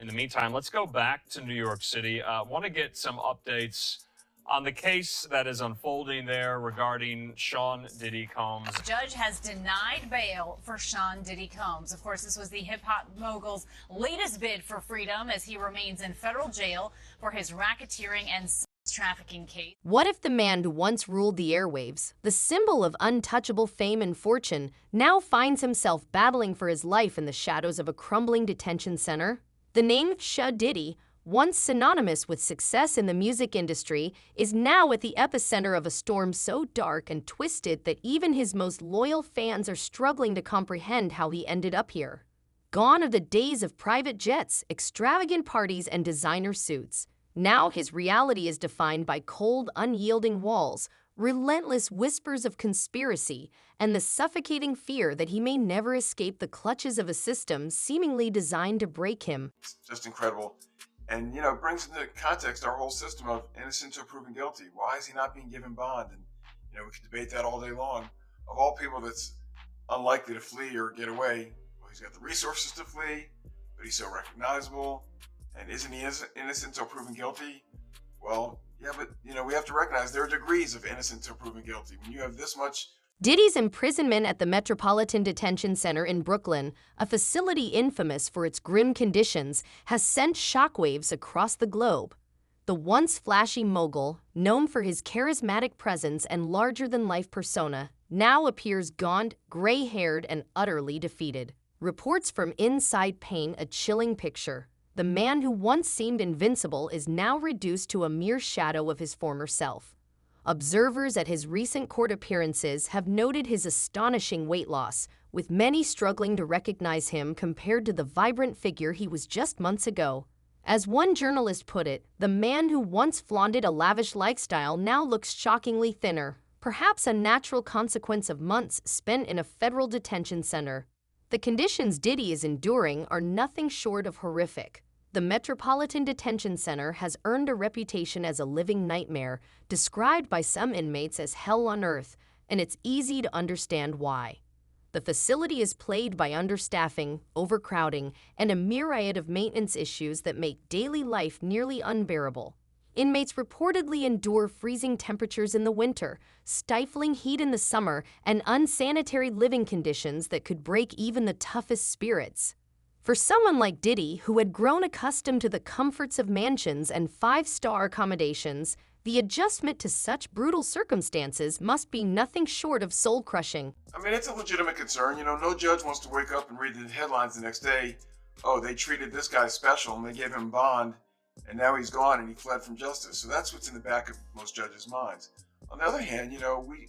In the meantime, let's go back to New York City. Want to get some updates on the case that is unfolding there regarding Sean Diddy Combs. The judge has denied bail for Sean Diddy Combs. Of course, this was the hip-hop mogul's latest bid for freedom as he remains in federal jail for his racketeering and sex trafficking case. What if the man who once ruled the airwaves, the symbol of untouchable fame and fortune, now finds himself battling for his life in the shadows of a crumbling detention center? The name Sean Diddy, once synonymous with success in the music industry, is now at the epicenter of a storm so dark and twisted that even his most loyal fans are struggling to comprehend how he ended up here. Gone are the days of private jets, extravagant parties, and designer suits. Now his reality is defined by cold, unyielding walls, relentless whispers of conspiracy, and the suffocating fear that he may never escape the clutches of a system seemingly designed to break him. It's just incredible. And, it brings into context our whole system of innocent until proven guilty. Why is he not being given bond? And, we could debate that all day long. Of all people that's unlikely to flee or get away, well, he's got the resources to flee, but he's so recognizable. And isn't he innocent until proven guilty? Well, yeah, but, we have to recognize there are degrees of innocent until proven guilty. When you have this much Diddy's imprisonment at the Metropolitan Detention Center in Brooklyn, a facility infamous for its grim conditions, has sent shockwaves across the globe. The once flashy mogul, known for his charismatic presence and larger-than-life persona, now appears gaunt, gray-haired, and utterly defeated. Reports from inside paint a chilling picture. The man who once seemed invincible is now reduced to a mere shadow of his former self. Observers at his recent court appearances have noted his astonishing weight loss, with many struggling to recognize him compared to the vibrant figure he was just months ago. As one journalist put it, the man who once flaunted a lavish lifestyle now looks shockingly thinner, perhaps a natural consequence of months spent in a federal detention center. The conditions Diddy is enduring are nothing short of horrific. The Metropolitan Detention Center has earned a reputation as a living nightmare, described by some inmates as hell on earth, and it's easy to understand why. The facility is plagued by understaffing, overcrowding, and a myriad of maintenance issues that make daily life nearly unbearable. Inmates reportedly endure freezing temperatures in the winter, stifling heat in the summer, and unsanitary living conditions that could break even the toughest spirits. For someone like Diddy, who had grown accustomed to the comforts of mansions and five-star accommodations, the adjustment to such brutal circumstances must be nothing short of soul-crushing. It's a legitimate concern. No judge wants to wake up and read the headlines the next day. Oh, they treated this guy special and they gave him bond, and now he's gone and he fled from justice. So that's what's in the back of most judges' minds. On the other hand, we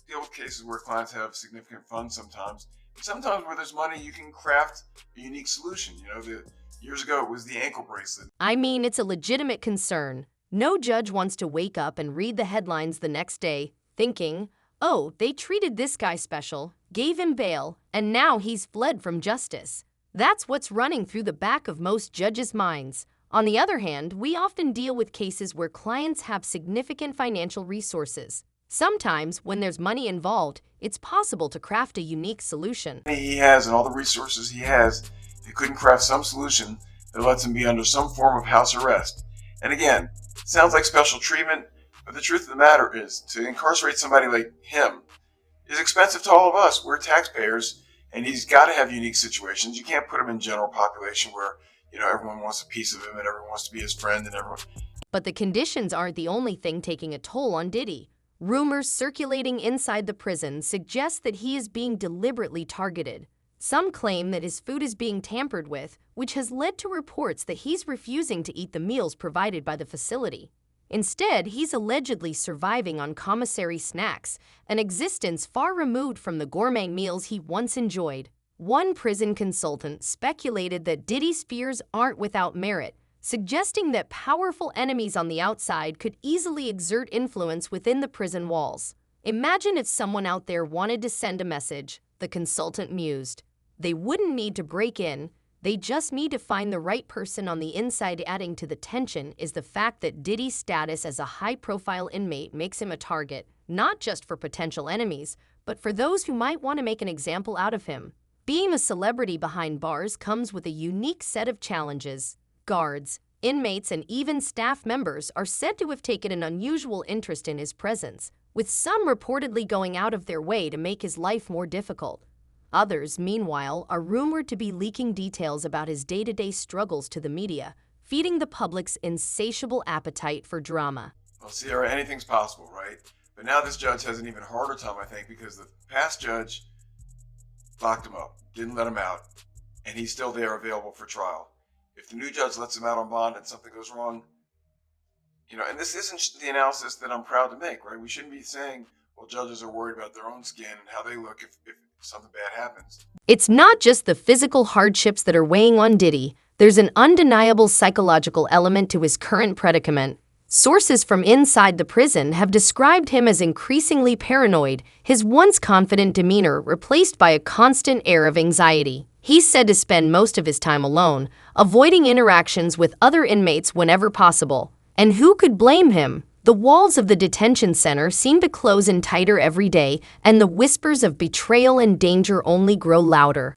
deal with cases where clients have significant funds sometimes. Sometimes where there's money, you can craft a unique solution. Years ago, it was the ankle bracelet. It's a legitimate concern. No judge wants to wake up and read the headlines the next day, thinking, oh, they treated this guy special, gave him bail, and now he's fled from justice. That's what's running through the back of most judges' minds. On the other hand, we often deal with cases where clients have significant financial resources. Sometimes, when there's money involved, it's possible to craft a unique solution. He has and all the resources he has, he couldn't craft some solution that lets him be under some form of house arrest. And again, it sounds like special treatment, but the truth of the matter is, to incarcerate somebody like him is expensive to all of us. We're taxpayers, and he's got to have unique situations. You can't put him in general population where, everyone wants a piece of him and everyone wants to be his friend and everyone. But the conditions aren't the only thing taking a toll on Diddy. Rumors circulating inside the prison suggest that he is being deliberately targeted. Some claim that his food is being tampered with, which has led to reports that he's refusing to eat the meals provided by the facility. Instead, he's allegedly surviving on commissary snacks, an existence far removed from the gourmet meals he once enjoyed. One prison consultant speculated that Diddy's fears aren't without merit, suggesting that powerful enemies on the outside could easily exert influence within the prison walls. Imagine if someone out there wanted to send a message, the consultant mused. They wouldn't need to break in, they just need to find the right person on the inside. Adding to the tension is the fact that Diddy's status as a high-profile inmate makes him a target, not just for potential enemies, but for those who might want to make an example out of him. Being a celebrity behind bars comes with a unique set of challenges. Guards, inmates, and even staff members are said to have taken an unusual interest in his presence, with some reportedly going out of their way to make his life more difficult. Others, meanwhile, are rumored to be leaking details about his day-to-day struggles to the media, feeding the public's insatiable appetite for drama. Well, Sierra, anything's possible, right? But now this judge has an even harder time, I think, because the past judge locked him up, didn't let him out, and he's still there available for trial. If the new judge lets him out on bond and something goes wrong, and this isn't the analysis that I'm proud to make, right? We shouldn't be saying, well, judges are worried about their own skin and how they look if something bad happens. It's not just the physical hardships that are weighing on Diddy. There's an undeniable psychological element to his current predicament. Sources from inside the prison have described him as increasingly paranoid, his once confident demeanor replaced by a constant air of anxiety. He's said to spend most of his time alone, avoiding interactions with other inmates whenever possible. And who could blame him? The walls of the detention center seem to close in tighter every day, and the whispers of betrayal and danger only grow louder.